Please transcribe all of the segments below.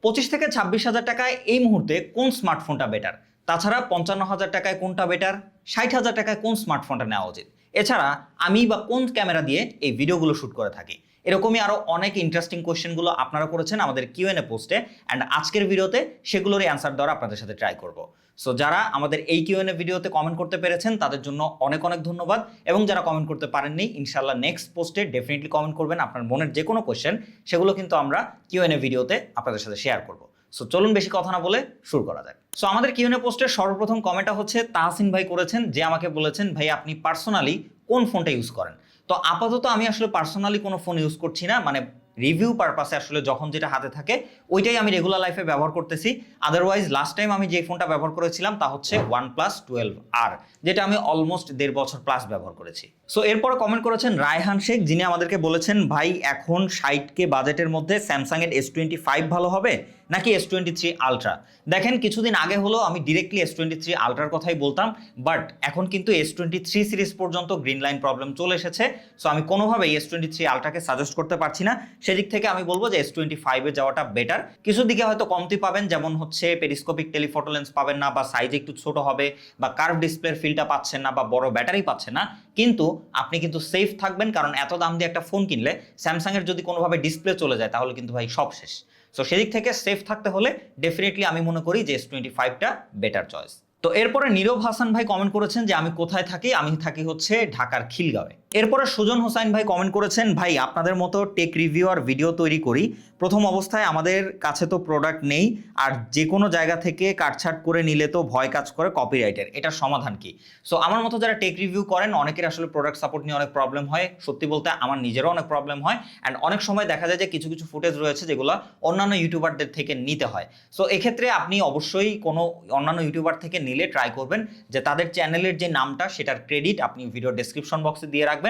25 থেকে 26 হাজার টাকায় এই মুহূর্তে কোন স্মার্টফোনটা বেটার? তাছাড়া 55 হাজার টাকায় কোনটা বেটার? 60 হাজার টাকায় কোন স্মার্টফোনটা নেওয়া উচিত? এছাড়া আমি বা কোন ক্যামেরা দিয়ে এই ভিডিওগুলো শ্যুট করে থাকি? এরকমই আরও অনেক ইন্টারেস্টিং কোয়েশ্চেনগুলো আপনারা করেছেন আমাদের কিউএনএ পোস্টে, অ্যান্ড আজকের ভিডিওতে সেগুলোরই অ্যান্সার দেওয়ার আপনাদের সাথে ট্রাই করব। সো যারা আমাদের এই কিউএনএ ভিডিওতে কমেন্ট করতে পেরেছেন তাদের জন্য অনেক অনেক ধন্যবাদ, এবং যারা কমেন্ট করতে পারেননি ইনশাআল্লাহ নেক্সট পোস্টে ডেফিনেটলি কমেন্ট করবেন আপনার মনের যে কোনো কোয়েশ্চেন, সেগুলো কিন্তু আমরা কিউএনএ ভিডিওতে আপনাদের সাথে শেয়ার করব। সো চলুন বেশি কথা না বলে শুরু করা যাক। সো আমাদের কিউএনএ পোস্টের সর্বপ্রথম কমেন্টটা হচ্ছে তাহসিন ভাই করেছেন, যে আমাকে বলেছেন ভাই আপনি পার্সোনালি কোন ফোনটা ইউজ করেন। তো আপাতত আমি আসলে পার্সোনালি কোনো ফোন ইউজ করছি না, মানে রিভিউ পারপাসে আসলে যখন যেটা হাতে থাকে ওইটাই আমি রেগুলার লাইফে ব্যবহার করতেছি। আদারওয়াইজ লাস্ট টাইম আমি যে ফোনটা ব্যবহার করেছিলাম তা হচ্ছে OnePlus 12R, যেটা আমি অলমোস্ট 1.5 বছর প্লাস ব্যবহার করেছি। সো এরপরে কমেন্ট করেছেন রায়হান শেখ, যিনি আমাদেরকে বলেছেন ভাই এখন 60K বাজেটের মধ্যে স্যামসাংয়ের S25 ভালো হবে নাকি S23 আলট্রা? দেখেন কিছুদিন আগে হলো আমি ডিরেক্টলি S23 আলট্রার কথাই বলতাম, বাট এখন কিন্তু S23 সিরিজ পর্যন্ত গ্রিন লাইন প্রবলেম চলে এসেছে। সো আমি কোনোভাবেই S23 আলট্রাকে সাজেস্ট করতে পারছি না। সেদিক থেকে আমি বলবো যে S25 এ যাওয়াটা বেটার। কিছু দিকে হয়তো কমতি পাবেন, যেমন হচ্ছে পেরিস্কোপিক টেলিফটো লেন্স পাবেন না, বা সাইজ একটু ছোট হবে, বা কার্ভ ডিসপ্লের ফিলটা পাচ্ছেন না, বা বড় ব্যাটারি পাচ্ছেন না, কিন্তু আপনি কিন্তু সেফ থাকবেন, কারণ এত দাম দিয়ে একটা ফোন কিনলে স্যামসাংয়ের যদি কোনোভাবে ডিসপ্লে চলে যায় তাহলে কিন্তু ভাই সব শেষ। সো সেদিক থেকে সেফ থাকতে হলে ডেফিনেটলি আমি মনে করি যে S25টা বেটার চয়েস। তো এরপরে নীরব হাসান ভাই কমেন্ট করেছেন যে আমি কোথায় থাকি, আমি থাকি হচ্ছে ঢাকার খিলগাঁওয়ে। এরপরে সুজন হোসাইন ভাই কমেন্ট করেছেন ভাই আপনাদের মতো টেক রিভিউ আর ভিডিও তৈরি করি, প্রথম অবস্থায় আমাদের কাছে তো প্রোডাক্ট নেই, আর যে কোনো জায়গা থেকে কাটছাট করে নিলে তো ভয় কাজ করে কপিরাইটের, এটার সমাধান কি? সো আমার মতো যারা টেক রিভিউ করেন অনেকের আসলে প্রোডাক্ট সাপোর্ট নিয়ে অনেক প্রবলেম হয়, সত্যি বলতে আমার নিজেরও অনেক প্রবলেম হয়, অ্যান্ড অনেক সময় দেখা যায় যে কিছু কিছু ফুটেজ রয়েছে যেগুলো অন্যান্য ইউটিউবারদের থেকে নিতে হয়। সো এক্ষেত্রে আপনি অবশ্যই কোনো অন্যান্য ইউটিউবার থেকে নিলে ট্রাই করবেন যে তাদের চ্যানেলের যে নামটা সেটার ক্রেডিট আপনি ভিডিও ডেসক্রিপশন বক্সে দিয়ে রাখবেন।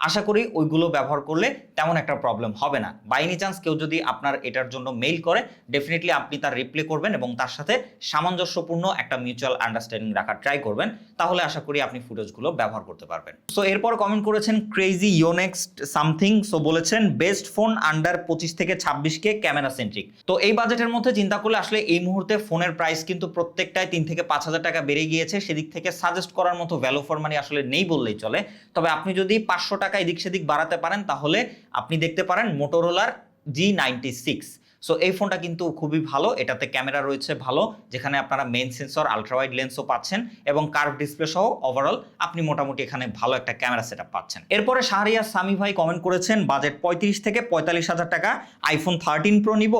আশা করি ওইগুলো ব্যবহার করলে তেমন একটা প্রবলেম হবে না। বাই এনি চান্স কেউ যদি আপনার এটার জন্য মেইল করে ডেফিনেটলি আপনি তার রিপ্লাই করবেন এবং তার সাথে সামঞ্জস্যপূর্ণ একটা মিউচুয়াল আন্ডারস্ট্যান্ডিং রাখার ট্রাই করবেন, তাহলে আশা করি আপনি ফুটেজগুলো ব্যবহার করতে পারবেন। সো এরপর কমেন্ট করেছেন ক্রেজি ইয়োনেক্সট সামথিং, সো বলেছেন বেস্ট ফোন আন্ডার 25 থেকে 26K ক্যামেরা সেন্ট্রিক। তো এই বাজেটের মধ্যে চিন্তা করলে আসলে এই মুহূর্তে ফোনের প্রাইস কিন্তু প্রত্যেকটাই 3 থেকে 5 হাজার টাকা বেড়ে গিয়েছে, সেদিক থেকে সাজেস্ট করার মতো ভ্যালু ফর মানি আসলে নেই বললেই চলে। তবে আপনি যদি 500 টাকা এদিক সেদিক বাড়াতে পারেন তাহলে আপনি দেখতে পারেন মোটোরোলার G96। সো এই ফোনটা কিন্তু খুবই ভালো, এটাতে ক্যামেরা রয়েছে ভালো, যেখানে আপনারা মেইন সেন্সর আলট্রাওয়াইড লেন্সও পাচ্ছেন এবং কার্ভ ডিসপ্লে সহ ওভারঅল আপনি মোটামুটি এখানে ভালো একটা ক্যামেরা সেটআপ পাচ্ছেন। এরপরে শাহরিয়ার সামি ভাই কমেন্ট করেছেন বাজেট 35 থেকে 45 হাজার টাকা, আইফোন 13 প্রো নিব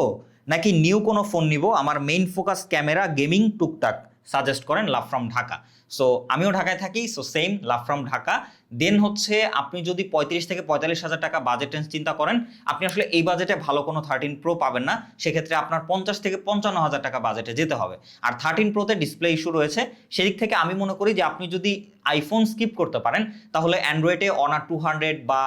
নাকি নিউ কোনো ফোন নিব, আমার মেইন ফোকাস ক্যামেরা, গেমিং, টুকটাক, সাজেস্ট করেন, লাভ ফ্রম ঢাকা। সো আমিও ঢাকায় থাকি, so same, love from Dhaka. Then হচ্ছে আপনি যদি 35 থেকে 45 হাজার টাকা বাজেট রেঞ্জ চিন্তা করেন, আপনি আসলে এই বাজেটে ভালো কোনো 13 প্রো পাবেন না, সেক্ষেত্রে আপনার 50 থেকে 55 হাজার টাকা বাজেটে যেতে হবে। আর 13 প্রোতে ডিসপ্লে ইস্যু রয়েছে, সেদিক থেকে আমি মনে করি যে আপনি যদি আইফোন স্কিপ করতে পারেন তাহলে অ্যান্ড্রয়েডে অনার 200 বা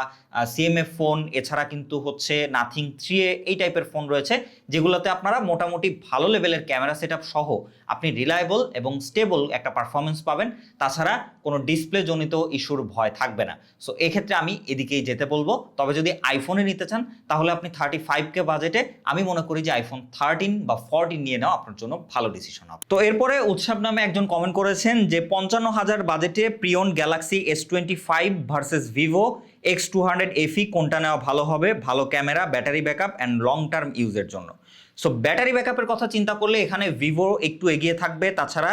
সিএমএফ ফোন, এছাড়া কিন্তু হচ্ছে নাথিং 3A এই টাইপের ফোন রয়েছে, যেগুলোতে আপনারা মোটামুটি ভালো লেভেলের ক্যামেরা সেটআপ সহ আপনি রিলায়েবল এবং স্টেবল একটা পারফরমেন্স পাবেন, তাছাড়া কোনো ডিসপ্লে জনিত ইস্যুর ভয় থাকবে না। সো এক্ষেত্রে আমি এদিকেই যেতে বলবো। তবে যদি আইফোনে নিতে চান তাহলে আপনি 35K বাজেটে আমি মনে করি যে আইফোন 13 বা 14 নিয়ে নেওয়া আপনার জন্য ভালো ডিসিশন হবে। তো এরপরে উৎসব নামে একজন কমেন্ট করেছেন যে 55,000 বাজেটে Priyon Galaxy S25 versus Vivo X200 FE কোনটা নেওয়া ভালো হবে, ভালো camera, battery backup and long term ইউজের জন্য? সো ব্যাটারি ব্যাকআপের কথা চিন্তা করলে এখানে ভিভো একটু এগিয়ে থাকবে, তাছাড়া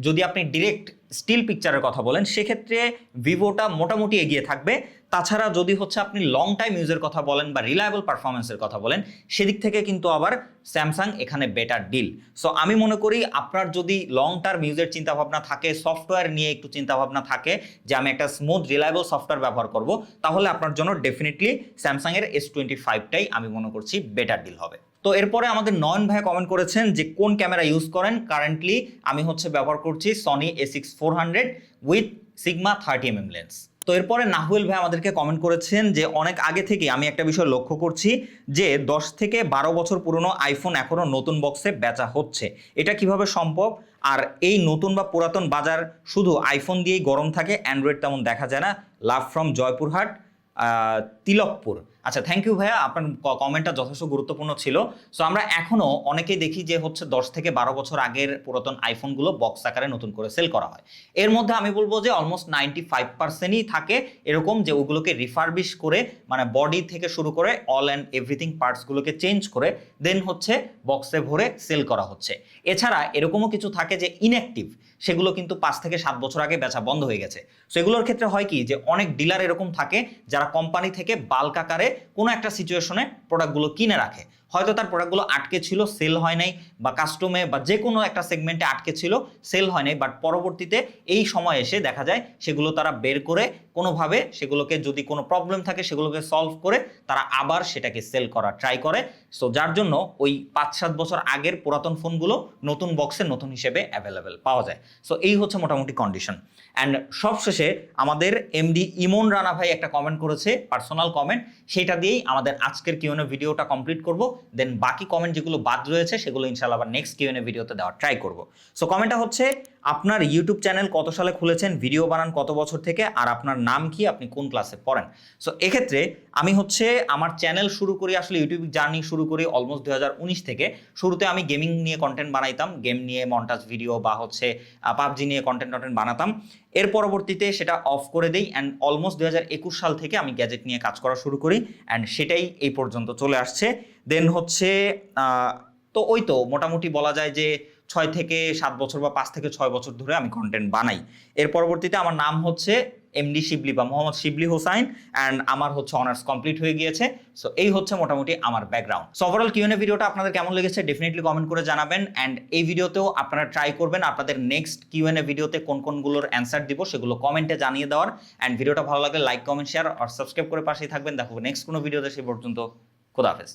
যদি আপনি ডিরেক্ট স্টিল পিকচারের কথা বলেন সেক্ষেত্রে ভিভোটা মোটামুটি এগিয়ে থাকবে। তাছাড়া যদি হচ্ছে আপনি লং টাইম ইউজের কথা বলেন বা রিলায়েবল পারফরমেন্সের কথা বলেন সেদিক থেকে কিন্তু আবার স্যামসাং এখানে বেটার ডিল। সো আমি মনে করি আপনার যদি লং টার্ম ইউজের চিন্তাভাবনা থাকে, সফটওয়্যার নিয়ে একটু চিন্তাভাবনা থাকে যে আমি একটা স্মুথ রিলায়েবল সফটওয়্যার ব্যবহার করব, তাহলে আপনার জন্য ডেফিনেটলি স্যামসাংয়ের S25টাই আমি মনে করছি বেটার ডিল হবে। তো এরপরে আমাদের নয়ন ভাই কমেন্ট করেছেন যে কোন ক্যামেরা ইউজ করেন। কারেন্টলি আমি হচ্ছে ব্যবহার করছি Sony A6400 with sigma 30mm lens. তো এরপরে নাহুল ভাই আমাদেরকে কমেন্ট করেছেন যে অনেক আগে থেকে আমি একটা বিষয় লক্ষ্য করছি যে 10 থেকে 12 বছর পুরনো আইফোন এখনও নতুন বক্সে বেচা হচ্ছে, এটা কিভাবে সম্ভব? আর এই নতুন বা পুরাতন বাজার শুধু আইফোন দিয়েই গরম থাকে, অ্যান্ড্রয়েড তেমন দেখা যায় না। Love from Joypurhat Tilakpur. আচ্ছা, থ্যাংক ইউ ভাইয়া, আপনার কমেন্টটা যথেষ্ট গুরুত্বপূর্ণ ছিল। সো আমরা এখনো অনেকেই দেখি যে হচ্ছে 10 থেকে 12 বছর আগের পুরাতন আইফোনগুলো বক্স আকারে নতুন করে সেল করা হয়। এর মধ্যে আমি বলবো যে অলমোস্ট 95%ই থাকে এরকম যে ওগুলোকে রিফারবিশ করে, মানে বডি থেকে শুরু করে অল অ্যান্ড এভরিথিং পার্টসগুলোকে চেঞ্জ করে দেন হচ্ছে বক্সে ভরে সেল করা হচ্ছে। এছাড়া এরকমও কিছু থাকে যে ইনঅ্যাক্টিভ, সেগুলো কিন্তু 5 থেকে 7 বছর আগে বেচা বন্ধ হয়ে গেছে। সো এগুলোর ক্ষেত্রে হয় কি যে অনেক ডিলার এরকম থাকে যারা কোম্পানি থেকে বাল্ক আকারে কোনো একটা সিচুয়েশনে প্রোডাক্টগুলো কিনে রাখে। হয়তো তার প্রোডাক্টগুলো আটকে ছিল, সেল হয় নাই, বা কাস্টমে বা যে কোনো একটা সেগমেন্টে আটকে ছিল, সেল হয় নাই, বাট পরবর্তীতে এই সময় এসে দেখা যায় সেগুলো তারা বের করে কোনোভাবে সেগুলোকে, যদি কোনো প্রবলেম থাকে সেগুলোকে সলভ করে তারা আবার সেটাকে সেল করা ট্রাই করে। সো যার জন্য ওই 5-7 বছর আগের পুরাতন ফোনগুলো নতুন বক্সে নতুন হিসেবে অ্যাভেলেবেল পাওয়া যায়। সো এই হচ্ছে মোটামুটি কন্ডিশন। অ্যান্ড সবশেষে আমাদের এমডি ইমন রানা ভাই একটা কমেন্ট করেছে, পার্সোনাল কমেন্ট, সেটা দিয়েই আমাদের আজকের কিউএনএ ভিডিওটা কমপ্লিট করব। দেন বাকি কমেন্ট যেগুলো বাদ রয়েছে সেগুলো ইনশাআল্লাহ আবার নেক্সট কিউএনএ ভিডিওতে দেওয়ার ট্রাই করব। সো কমেন্টটা হচ্ছে, আপনার ইউটিউব চ্যানেল কত সালে খুলেছেন, ভিডিও বানান কত বছর থেকে, আর আপনার নাম কি, আপনি কোন ক্লাসে পড়েন? সো এক্ষেত্রে আমি হচ্ছে আমার চ্যানেল শুরু করি, আসলে ইউটিউব জার্নি শুরু করি অলমোস্ট 2019 থেকে। শুরুতে আমি গেমিং নিয়ে কন্টেন্ট বানাইতাম, গেম নিয়ে মন্টাজ ভিডিও বা হচ্ছে পাবজি নিয়ে কন্টেন্ট বানাতাম। এর পরবর্তীতে সেটা অফ করে দেই অ্যান্ড অলমোস্ট 2021 সাল থেকে আমি গ্যাজেট নিয়ে কাজ করা শুরু করি অ্যান্ড সেটাই এই পর্যন্ত চলে আসছে। দেন হচ্ছে তো ওই তো মোটামুটি বলা যায় যে 6 থেকে 7 বছর বা 5 থেকে 6 বছর ধরে আমি কন্টেন্ট বানাই। এর পরবর্তীতে আমার নাম হচ্ছে এমডি শিবলি বা মোহাম্মদ শিবলি হোসাইন, অ্যান্ড আমার হচ্ছে অনার্স কমপ্লিট হয়ে গিয়েছে। সো এই হচ্ছে মোটামুটি আমার ব্যাকগ্রাউন্ড। সো ওভারঅল কিউএনএ ভিডিওটা আপনাদের কেমন লেগেছে ডেফিনেটলি কমেন্ট করে জানাবেন। অ্যান্ড এই ভিডিওতেও আপনারা ট্রাই করবেন আপনাদের নেক্সট কিউএনএ ভিডিওতে কোন কোনগুলোর অ্যান্সার দিব সেগুলো কমেন্টে জানিয়ে দেওয়ার। অ্যান্ড ভিডিওটা ভালো লাগলে লাইক, কমেন্ট, শেয়ার আর সাবস্ক্রাইব করে পাশেই থাকবেন। দেখো নেক্সট কোনো ভিডিওতে, সেই পর্যন্ত খোদা হাফেজ।